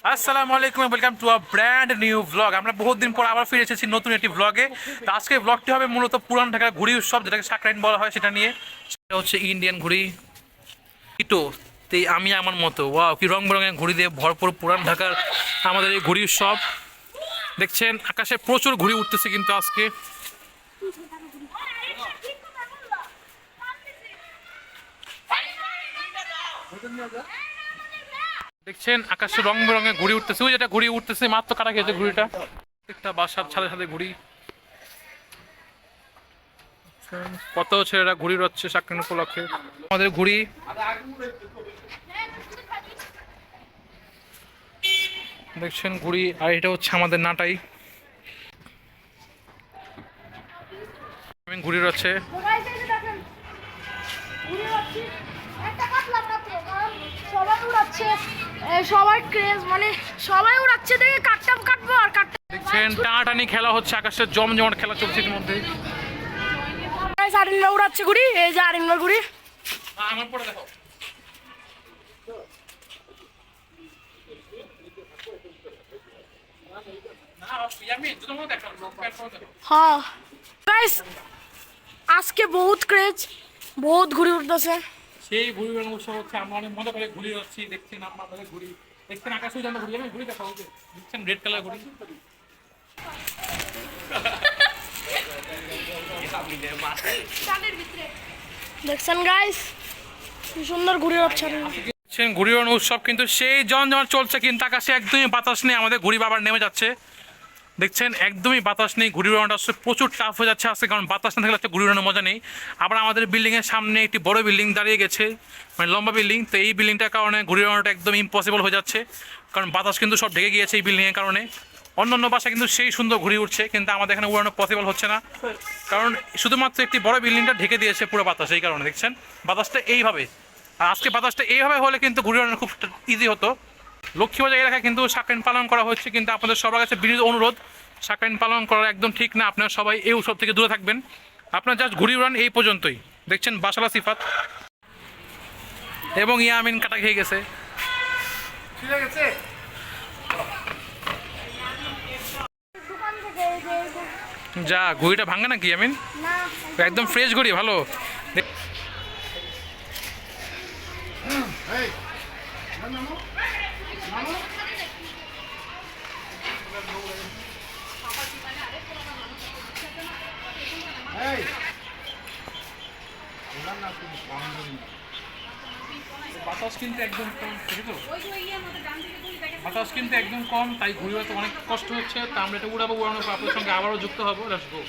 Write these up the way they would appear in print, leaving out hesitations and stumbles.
আসসালামু আলাইকুম, welcome to a brand new blog. আমরা বহুত দিন পর আবার ফিরে এসেছি নতুন একটি ব্লগে। তো আজকে ব্লগটি হবে মূলত পুরান ঢাকার ঘুড়ি উৎসব, যেটাকে সাকরাইন বলা হয়, সেটা নিয়ে। সেটা হচ্ছে ইন্ডিয়ান ঘুড়ি ইটো। তাই আমি আমার মতো ওয়াও, কি রং বেরঙের ঘুড়ি দিয়ে ভরপুর পুরান ঢাকার আমাদের এই ঘুড়ি উৎসব। দেখছেন আকাশে প্রচুর ঘুড়ি উঠতেছে কিন্তু আজকে। দেখছেন আকাশে রং বেরঙের ঘুড়ি উঠতেছে। ওই যেটা ঘুড়ি উঠতেছে মাত্র কাটা খেয়েছে ঘুড়িটা। একটা বাসার ছাদে ছাদে ঘুড়ি, কত ছেলেরা ঘুড়ি রচ্ছে সাকরাইন উপলক্ষে। আমাদের ঘুড়ি দেখছেন ঘুড়ি, আর এটা হচ্ছে আমাদের নাটাই ঘুড়ি রচ্ছে। সবাই ক্রেজ, মানে সবাই উড়াচ্ছে দেখে কাটবো আর কাটতে। দেখছেন টানাটানি খেলা হচ্ছে, আকাশে জমজমাট খেলা চলছে এর মধ্যে। আরিনবা উড়াচ্ছে ঘুড়ি, এই যে আরিনবা ঘুড়ি। আমার পরে দেখো, হ্যাঁ গাইস, আজকে বহুত ক্রেজ, বহুত ঘুড়ি উঠতেছে। সেই ঘুড়ি উড়ানো উৎসব হচ্ছে। আমরা অনেক মজা করে ঘুড়ি যাচ্ছি। দেখছেন আপনাদের ঘুড়ি, দেখছেন আকাশে জানা ঘুড়ি, আমি ঘুড়ি দেখা হচ্ছে, দেখছেন রেড কালার ঘুড়ি। দেখছেন গাইস, কি সুন্দর ঘুড়ি উঠছে। দেখছেন ঘুড়ি উড়ানো উৎসব কিন্তু সেই জমজমাট চলছে, কিন্তু আকাশে একদমই বাতাস নেই। আমাদের ঘুড়ি বাবার নেমে যাচ্ছে। দেখছেন একদমই বাতাস নেই, ঘুড়ি উড়ানোটা আসলে প্রচুর টাফ হয়ে যাচ্ছে আজকে, কারণ বাতাস না থাকলে একটা ঘুড়ি উড়ানোর মজা নেই। আবার আমাদের বিল্ডিংয়ের সামনে একটি বড় বিল্ডিং দাঁড়িয়ে গেছে, মানে লম্বা বিল্ডিং। তো এই বিল্ডিংটার কারণে ঘুড়ি উড়ানোটা একদম ইম্পসিবল হয়ে যাচ্ছে, কারণ বাতাস কিন্তু সব ঢেকে গিয়েছে এই বিল্ডিংয়ের কারণে। অন্যান্য বাসা কিন্তু সেই সুন্দর ঘুড়ি উঠছে, কিন্তু আমাদের এখানে উড়ানো পসিবল হচ্ছে না, কারণ শুধুমাত্র একটি বড় বিল্ডিংটা ঢেকে দিয়েছে পুরো বাতাস। এই কারণে দেখছেন বাতাসটা এইভাবে, আর আজকে বাতাসটা এইভাবে হলে কিন্তু ঘুড়ি উড়ানো খুব ইজি হতো। লক্ষ্মীবাজার এলাকায় কিন্তু সাকরাইন পালন করা হচ্ছে, কিন্তু আপনাদের সবার কাছে বিনীত অনুরোধ, সাকরাইন পালন করা একদম ঠিক না। আপনারা সবাই এই উৎসব থেকে দূরে থাকবেন। আপনারা জাস্ট ঘুড়ি উড়ান এই পর্যন্তই। দেখছেন বাসালা সিফাত এবং ইয়ামিন কাটা খেয়ে গেছে। যা ঘুড়িটা ভাঙে নাকি ইয়ামিন? একদম ফ্রেশ ঘুড়ি, ভালো। বাতাস কিন্তু একদম কম, বাতাস কিন্তু একদম কম, তাই ঘুড়ি উড়াতে অনেক কষ্ট হচ্ছে। তা আমরা এটা উড়াবো, উড়ানোর পর আপনাদের সঙ্গে আবারও যুক্ত হবো। Let's go.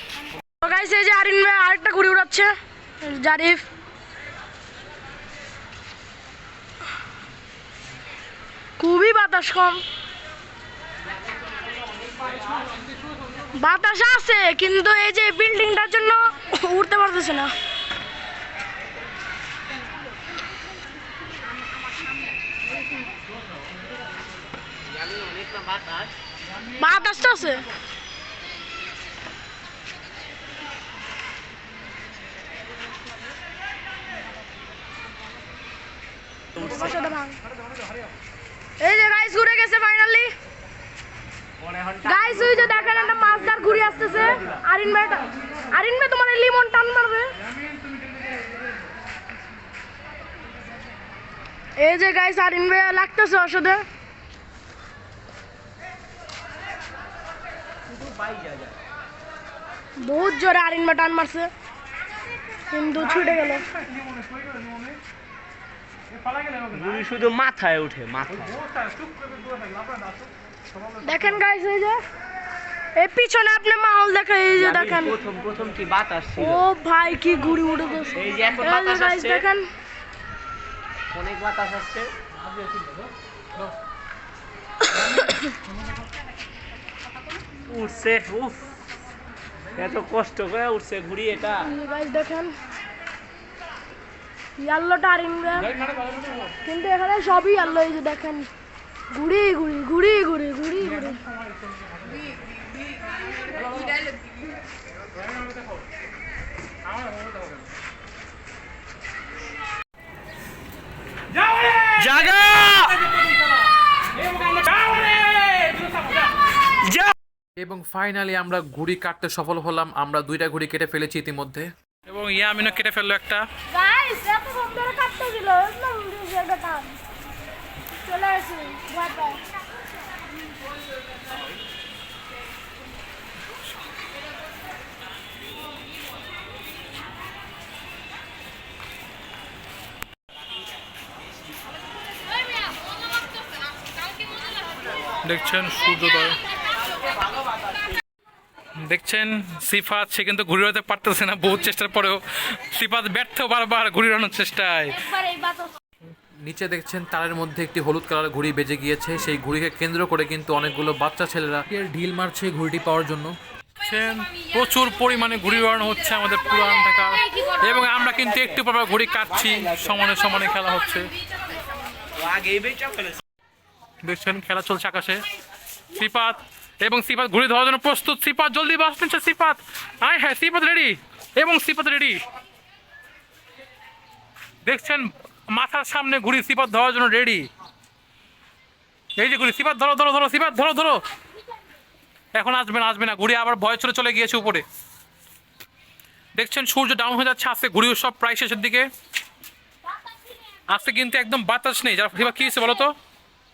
তো গাইস, এই যে আরিন ভাই আরেকটা ঘুড়ি উড়াচ্ছে, জারিফ। খুবই বাতাস কম, বাতাস আছে কিন্তু এই যে বিল্ডিংটার জন্য উঠতে পারতেছে না। বাতাস তো আছে। এই যে গাইস উড়ে গেছে ফাইনালি। গাইস ওই যে দেখেন একটা মাছদার ঘুরে আসতেছে। আরিন ভাই তোমার লিমন টান মারবে। এই যে গাইস আরিন ভাই লাগতেছে ওষুধে। বহুত জোরে আরিন ভাই টান মারছে, কিন্তু ছুটে গেল। শুধু মাথায় উঠে, মাথায়। দেখেন গাইস, এই যে এই পিছনে আপনি মাহল দেখেন, এই যে দেখেন প্রথম কি বাতাস ছিল। ও ভাই কি ঘুড়ি উড়ে গেছে। এই যে এখন বাতাস আসছে, দেখেন অনেক বাতাস আসছে। উঠছে, উফ, এত কষ্ট করে উঠছে ঘুড়ি এটা। গাইস দেখেন ইয়াল্লোটা আরিনবে, কিন্তু এখানে সবই ইয়াল্লো। এই যে দেখেন ঘুড়ি ঘুড়ি ঘুড়ি ঘুড়ি ঘুড়ি ঘুড়ি। জাগা এবং ফাইনালি আমরা ঘুড়ি কাটতে সফল হলাম। আমরা 2টা ঘুড়ি কেটে ফেলেছি ইতিমধ্যে এবং ইয়ামিনও কেটে ফেললো একটা। গাইস এত সুন্দর কাটতে ছিল একদম একটা টান চলে আসি ভয় পায়। দেখছেন সূর্যোদয়, দেখছেন সিফাত সে কিন্তু ঘুরে উড়াতে পারতেছে না, বহুত চেষ্টার পরেও সিফাত ব্যর্থ বারবার ঘুরে উড়ানোর চেষ্টায়। একবার এই বাতাস নিচে দেখছেন তারের মধ্যে একটি হলুদ কালার ঘুড়ি বেজে গিয়েছে, সেই ঘুড়িকে কেন্দ্র করে কিন্তু অনেকগুলো বাচ্চা ছেলেরা এর ঢিল মারছে ঘুড়িটি পাওয়ার জন্য। দেখছেন প্রচুর পরিমাণে ঘুড়ি উড়ানো হচ্ছে আমাদের পুরান ঢাকা এবং আমরা কিন্তু একটু পর ঘুড়ি কাটছি, সমানে সমানে খেলা হচ্ছে। দেখছেন খেলা চলছে আকাশে। সিফাত এবং সিফাত ঘুড়ি ধরার জন্য প্রস্তুত। সিফাত জলদি বাস নিচ্ছে, সিফাত আয় হ্যাঁ সিফাত রেডি এবং সিফাত রেডি। দেখছেন মাথার সামনে ঘুড়ি সিফাত ধরার জন্য রেডি। এই যে ঘুড়ি সিফাত ধরো ধরো ধরো সিফাত ধরো ধরো। এখন আসবে না আসবে না, ঘুড়ি আবার ভয় চলে চলে গিয়েছে উপরে। দেখছেন সূর্য ডাউন হয়ে যাচ্ছে আজকে, ঘুড়ি সব প্রায় শেষের দিকে। আজকে কিন্তু একদম বাতাস নেই। যারা সিফাত কি হয়েছে বলো তো?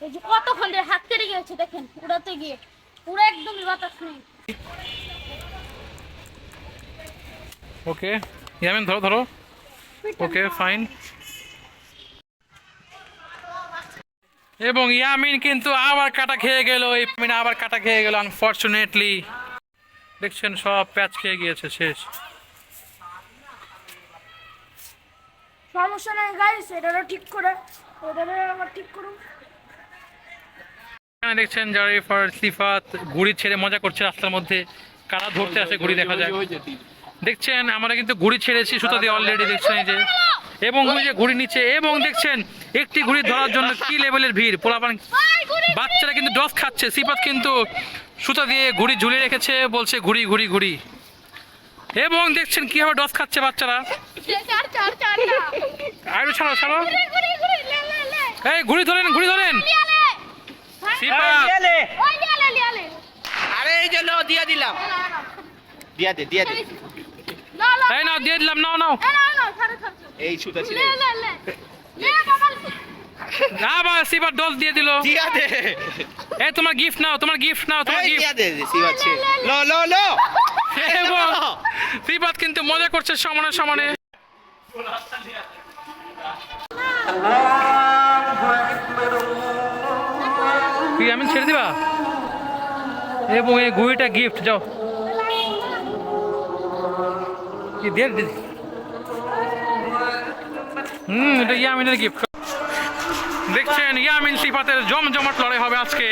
এই যে কতক্ষণ ধরে হাত কেটে গেছে দেখেন উড়াতে গিয়ে, পুরো একদম বাতাস নেই। ওকে ইয়ামিন ধরো ধরো। Okay fine. এবং ইয়ামিন কিন্তু আবার কাটা খেয়ে গেল, ইয়ামিন আবার কাটা খেয়ে গেল আনফরচুনেটলি। দেখছেন সব প্যাচ খেয়ে গিয়েছে, শেষ। সমস্যা নেই গাইস, এটারও ঠিক করে ওটারও আবার ঠিক করুন। এখানে দেখছেন জারিফার সিফাত ঘুড়ি ছেড়ে মজা করছে রাস্তার মধ্যে, কারা ধরতে আসে ঘুড়ি দেখা যায়। দেখছেন আমরা কিন্তু ঘুড়ি ছেড়েছি সুতা দিয়ে অলরেডি, দেখছেন এই যে, এবং ওই যে ঘুড়ি নিচে, এবং দেখছেন একটি ঘুড়ি ধরার জন্য কি লেভেলের ভিড়, পোলাপান বাচ্চারা কিন্তু ডস খাচ্ছে। সিফাত কিন্তু সুতা দিয়ে ঘুড়ি ঝুলিয়ে রেখেছে, বলছে ঘুড়ি ঘুড়ি ঘুড়ি, এবং দেখছেন কিভাবে ডস খাচ্ছে বাচ্চারা। আরে ছাড়ো ছাড়ো, এই ঘুড়ি ধরেন ঘুড়ি ধরেন। সিফাত আরে এই যে লো দিয়া দিলাম, দিয়া দে এই নাও দিয়ে দিলাম, নাও নাও। এই সুতা ছিল আবার সিফাত ডস দিয়ে দিল। দিয়া দে, এই তোমার গিফট নাও, তোমার গিফট নাও, তোমার এই গিফট। দিয়া দে সিবা আছে লো লো লো। এবং সিফাত কিন্তু মজা করছে সমানে সমানে। তুই আমি ছেড়ে দিবা, এবং এই ঘুড়িটা গিফট যাও কি দিয়ে এটা ইয়ামিনের গিফট। দেখছেন ইয়ামিন সিফাতের জমজমাট লড়াই হবে আজকে।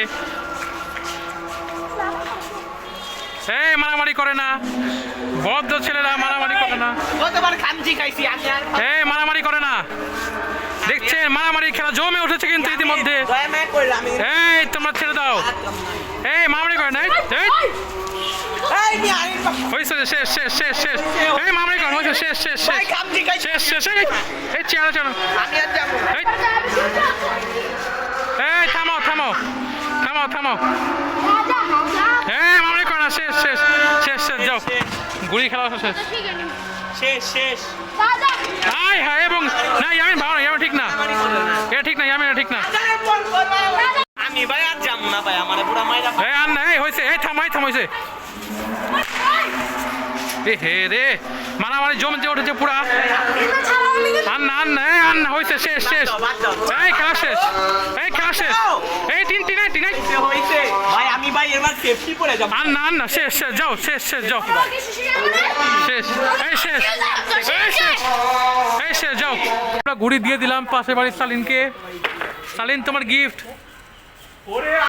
এই মারামারি করে না, ভদ্র ছেলেরা মারামারি করে না। কতবার খামজি খাইছি আমি আর এই মারামারি করে না। দেখছেন মারামারি খেলা জমে উঠেছে কিন্তু ইতিমধ্যে। দয়া মায়া কইরা আমি এই তোমরা ছেড়ে দাও, এই মারামারি করে না। এই নি আরে হয়েছে শেষ শেষ শেষ শেষ, এই মারামারি করে হয়েছে শেষ শেষ শেষ ভাই খামজি খাইছি শেষ শেষ। এই চেয়ারে চেয়ারে আমি আর যাব এই এই থামো থামো থামো থামো, এই মারামারি করে না, শেষ শেষ শেষ শেষ যাও, গুড়ি খেলা শেষ। শেষ শেষ হাই হাই, এবং না ইয়ামিন ভালো না, ইয়ামিন ঠিক না, এটা ঠিক না, ইয়ামিন এটা ঠিক না। আমি ভাই আর যাব না ভাই, আমারে পুরা মাইরা এই আর না, এই হয়েছে, এই থামাই থামাইছে। এ হে রে মারামারি জমে উঠেছে পুরা। আন্না আন্না এই আন্না হয়েছে, শেষ শেষ, এই খেলা শেষ, এই খেলা শেষ, এই তিন তিনাই তিনাই হইছে ভাই। আমি ভাই এবার সেফটি পড়ে যাব। আন্না আন্না শেষ শেষ যাও, শেষ শেষ যাও, শেষ এই শেষ এই শেষ এই শেষ যাও। আমরা ঘুড়ি দিয়ে দিলাম পাশের বাড়ির সালিনকে। সালিন তোমার গিফট।